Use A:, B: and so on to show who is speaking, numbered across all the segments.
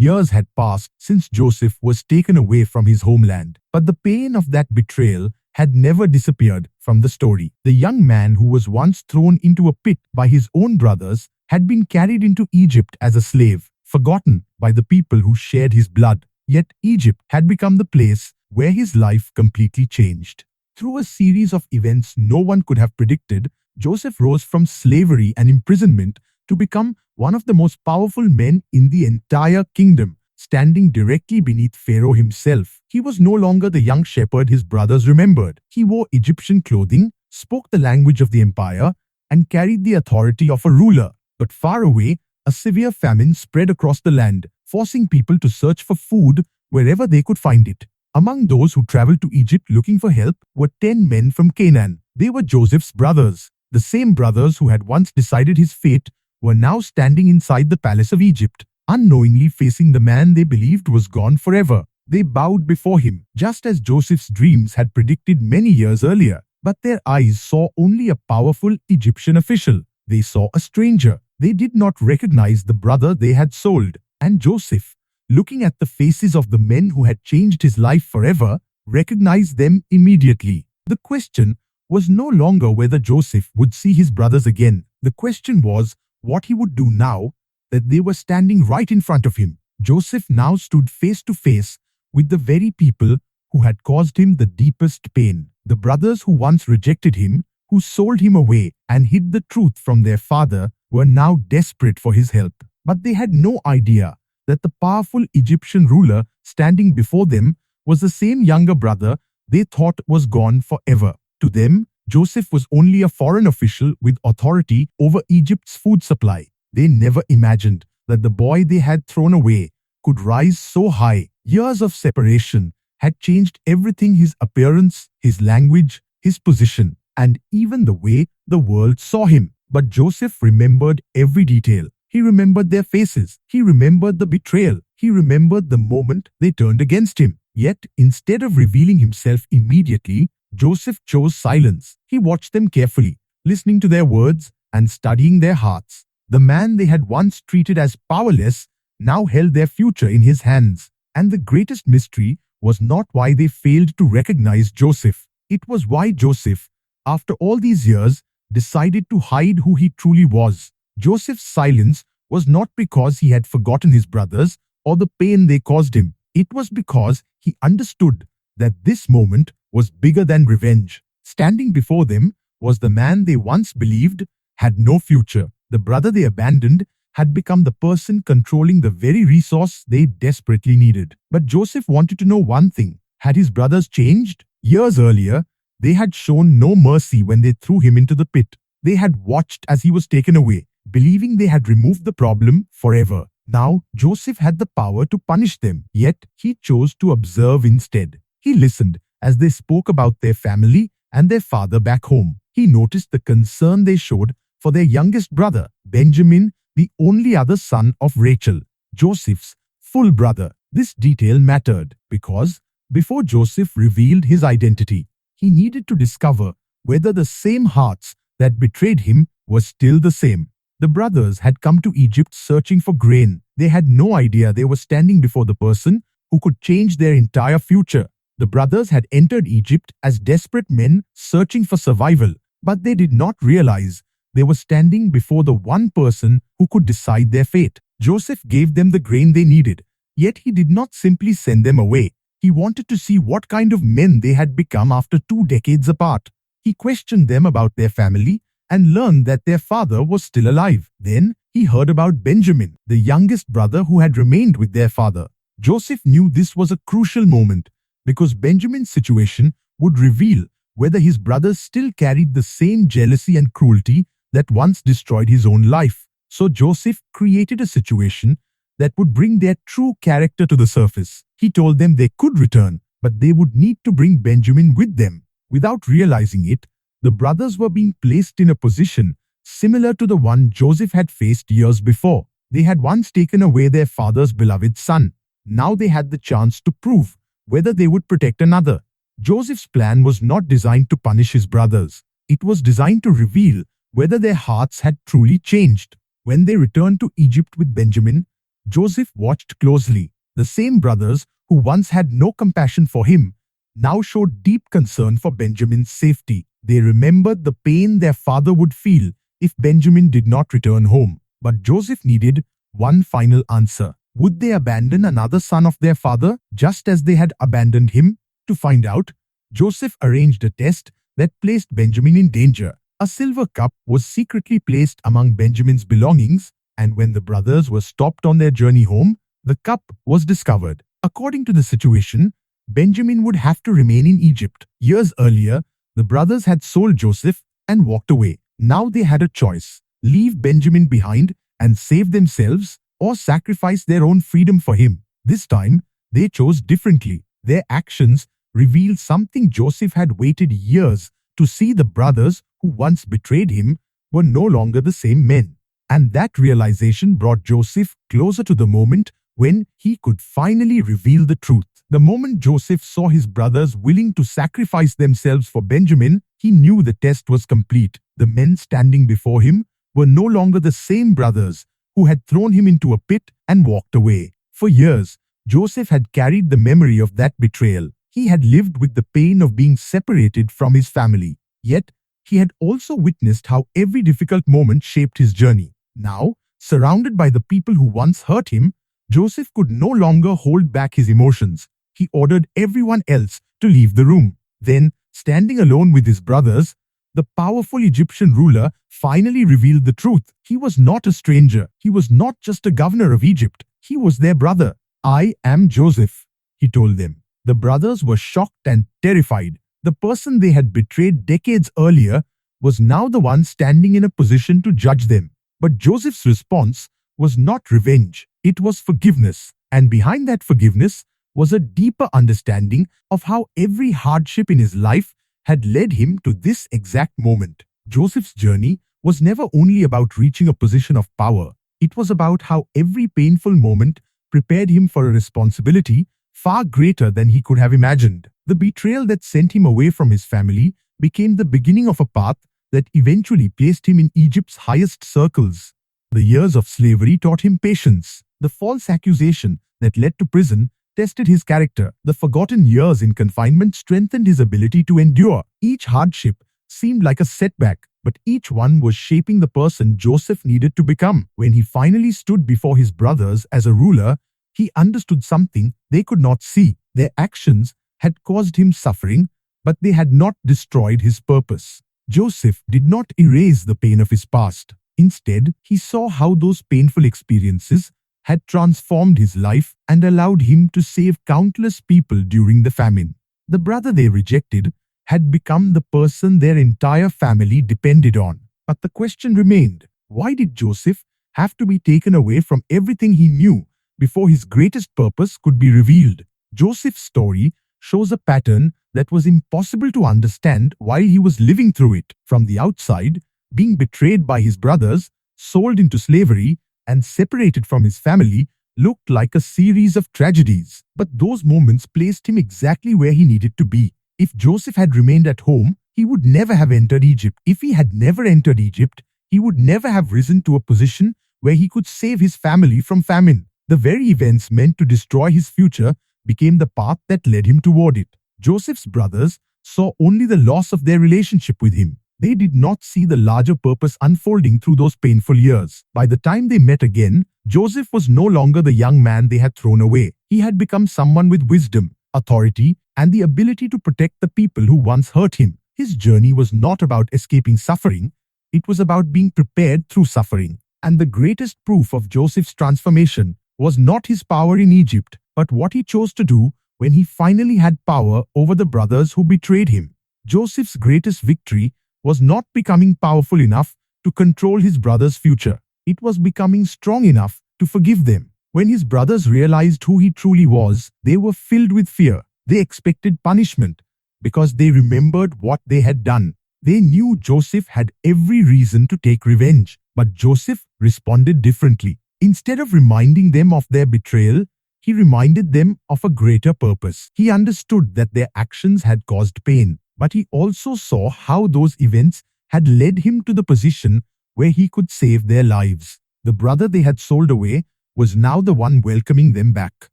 A: Years had passed since Joseph was taken away from his homeland, but the pain of that betrayal had never disappeared from the story. The young man who was once thrown into a pit by his own brothers had been carried into Egypt as a slave, forgotten by the people who shared his blood. Yet Egypt had become the place where his life completely changed. Through a series of events no one could have predicted, Joseph rose from slavery and imprisonment to become one of the most powerful men in the entire kingdom, standing directly beneath Pharaoh himself. He was no longer the young shepherd his brothers remembered. He wore Egyptian clothing, spoke the language of the empire, and carried the authority of a ruler. But far away, a severe famine spread across the land, forcing people to search for food wherever they could find it. Among those who traveled to Egypt looking for help were 10 men from Canaan. They were Joseph's brothers. The same brothers who had once decided his fate were now standing inside the palace of Egypt, unknowingly facing the man they believed was gone forever. They bowed before him, just as Joseph's dreams had predicted many years earlier. But their eyes saw only a powerful Egyptian official. They saw a stranger. They did not recognize the brother they had sold. And Joseph, looking at the faces of the men who had changed his life forever, recognized them immediately. The question was no longer whether Joseph would see his brothers again. The question was what he would do now that they were standing right in front of him. Joseph now stood face to face with the very people who had caused him the deepest pain. The brothers who once rejected him, who sold him away and hid the truth from their father, were now desperate for his help. But they had no idea that the powerful Egyptian ruler standing before them was the same younger brother they thought was gone forever. To them, Joseph was only a foreign official with authority over Egypt's food supply. They never imagined that the boy they had thrown away could rise so high. Years of separation had changed everything: his appearance, his language, his position, and even the way the world saw him. But Joseph remembered every detail. He remembered their faces. He remembered the betrayal. He remembered the moment they turned against him. Yet, instead of revealing himself immediately, Joseph chose silence. He watched them carefully, listening to their words and studying their hearts. The man they had once treated as powerless now held their future in his hands. And the greatest mystery was not why they failed to recognize Joseph. It was why Joseph, after all these years, decided to hide who he truly was. Joseph's silence was not because he had forgotten his brothers or the pain they caused him. It was because he understood that this moment was bigger than revenge. Standing before them was the man they once believed had no future. The brother they abandoned had become the person controlling the very resource they desperately needed. But Joseph wanted to know one thing. Had his brothers changed? Years earlier, they had shown no mercy when they threw him into the pit. They had watched as he was taken away, believing they had removed the problem forever. Now, Joseph had the power to punish them, yet he chose to observe instead. He listened as they spoke about their family and their father back home. He noticed the concern they showed for their youngest brother, Benjamin, the only other son of Rachel, Joseph's full brother. This detail mattered because before Joseph revealed his identity, he needed to discover whether the same hearts that betrayed him were still the same. The brothers had come to Egypt searching for grain. They had no idea they were standing before the person who could change their entire future. The brothers had entered Egypt as desperate men searching for survival, but they did not realize they were standing before the one person who could decide their fate. Joseph gave them the grain they needed, yet he did not simply send them away. He wanted to see what kind of men they had become after 2 decades apart. He questioned them about their family and learned that their father was still alive. Then he heard about Benjamin, the youngest brother who had remained with their father. Joseph knew this was a crucial moment because Benjamin's situation would reveal whether his brothers still carried the same jealousy and cruelty that once destroyed his own life. So Joseph created a situation that would bring their true character to the surface. He told them they could return, but they would need to bring Benjamin with them. Without realizing it, the brothers were being placed in a position similar to the one Joseph had faced years before. They had once taken away their father's beloved son. Now they had the chance to prove whether they would protect another. Joseph's plan was not designed to punish his brothers. It was designed to reveal whether their hearts had truly changed. When they returned to Egypt with Benjamin, Joseph watched closely. The same brothers who once had no compassion for him now showed deep concern for Benjamin's safety. They remembered the pain their father would feel if Benjamin did not return home. But Joseph needed one final answer. Would they abandon another son of their father just as they had abandoned him? To find out, Joseph arranged a test that placed Benjamin in danger. A silver cup was secretly placed among Benjamin's belongings, and when the brothers were stopped on their journey home, the cup was discovered. According to the situation, Benjamin would have to remain in Egypt. Years earlier, the brothers had sold Joseph and walked away. Now they had a choice: leave Benjamin behind and save themselves, or sacrifice their own freedom for him. This time, they chose differently. Their actions revealed something Joseph had waited years to see. The brothers who once betrayed him were no longer the same men. And that realization brought Joseph closer to the moment when he could finally reveal the truth. The moment Joseph saw his brothers willing to sacrifice themselves for Benjamin, he knew the test was complete. The men standing before him were no longer the same brothers who had thrown him into a pit and walked away. For years, Joseph had carried the memory of that betrayal. He had lived with the pain of being separated from his family. Yet, he had also witnessed how every difficult moment shaped his journey. Now, surrounded by the people who once hurt him, Joseph could no longer hold back his emotions. He ordered everyone else to leave the room. Then, standing alone with his brothers, the powerful Egyptian ruler finally revealed the truth. He was not a stranger. He was not just a governor of Egypt. He was their brother. "I am Joseph," he told them. The brothers were shocked and terrified. The person they had betrayed decades earlier was now the one standing in a position to judge them. But Joseph's response was not revenge. It was forgiveness. And behind that forgiveness was a deeper understanding of how every hardship in his life had led him to this exact moment. Joseph's journey was never only about reaching a position of power. It was about how every painful moment prepared him for a responsibility far greater than he could have imagined. The betrayal that sent him away from his family became the beginning of a path that eventually placed him in Egypt's highest circles. The years of slavery taught him patience. The false accusation that led to prison tested his character. The forgotten years in confinement strengthened his ability to endure. Each hardship seemed like a setback, but each one was shaping the person Joseph needed to become. When he finally stood before his brothers as a ruler, he understood something they could not see. Their actions had caused him suffering, but they had not destroyed his purpose. Joseph did not erase the pain of his past. Instead, he saw how those painful experiences had transformed his life and allowed him to save countless people during the famine. The brother they rejected had become the person their entire family depended on. But the question remained: why did Joseph have to be taken away from everything he knew before his greatest purpose could be revealed? Joseph's story shows a pattern that was impossible to understand while he was living through it. From the outside, being betrayed by his brothers, sold into slavery, and separated from his family looked like a series of tragedies. But those moments placed him exactly where he needed to be. If Joseph had remained at home, he would never have entered Egypt. If he had never entered Egypt, he would never have risen to a position where he could save his family from famine. The very events meant to destroy his future became the path that led him toward it. Joseph's brothers saw only the loss of their relationship with him. They did not see the larger purpose unfolding through those painful years. By the time they met again, Joseph was no longer the young man they had thrown away. He had become someone with wisdom, authority, and the ability to protect the people who once hurt him. His journey was not about escaping suffering. It was about being prepared through suffering. And the greatest proof of Joseph's transformation was not his power in Egypt, but what he chose to do when he finally had power over the brothers who betrayed him. Joseph's greatest victory was not becoming powerful enough to control his brothers' future. It was becoming strong enough to forgive them. When his brothers realized who he truly was, they were filled with fear. They expected punishment because they remembered what they had done. They knew Joseph had every reason to take revenge, but Joseph responded differently. Instead of reminding them of their betrayal, he reminded them of a greater purpose. He understood that their actions had caused pain, but he also saw how those events had led him to the position where he could save their lives. The brother they had sold away was now the one welcoming them back.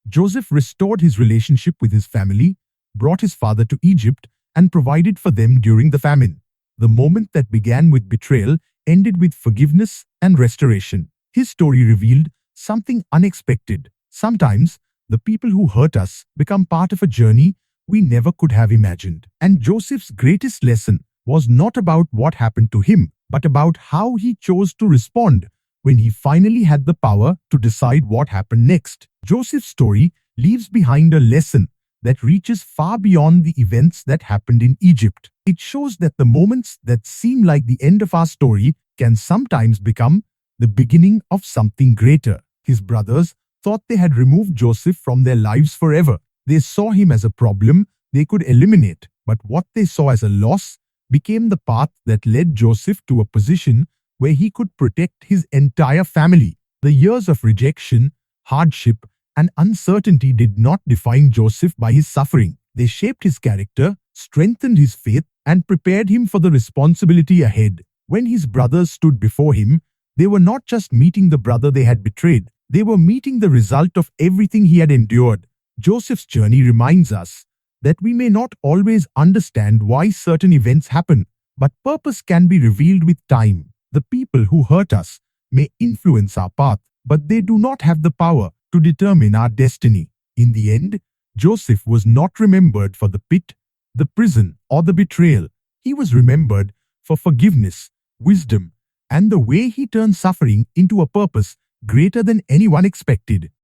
A: Joseph restored his relationship with his family, brought his father to Egypt, and provided for them during the famine. The moment that began with betrayal ended with forgiveness and restoration. His story revealed something unexpected. Sometimes, the people who hurt us become part of a journey we never could have imagined. And Joseph's greatest lesson was not about what happened to him, but about how he chose to respond when he finally had the power to decide what happened next. Joseph's story leaves behind a lesson that reaches far beyond the events that happened in Egypt. It shows that the moments that seem like the end of our story can sometimes become the beginning of something greater. His brothers thought they had removed Joseph from their lives forever. They saw him as a problem they could eliminate, but what they saw as a loss became the path that led Joseph to a position where he could protect his entire family. The years of rejection, hardship, and uncertainty did not define Joseph by his suffering. They shaped his character, strengthened his faith, and prepared him for the responsibility ahead. When his brothers stood before him, they were not just meeting the brother they had betrayed, they were meeting the result of everything he had endured. Joseph's journey reminds us that we may not always understand why certain events happen, but purpose can be revealed with time. The people who hurt us may influence our path, but they do not have the power to determine our destiny. In the end, Joseph was not remembered for the pit, the prison, or the betrayal. He was remembered for forgiveness, wisdom, and the way he turned suffering into a purpose greater than anyone expected.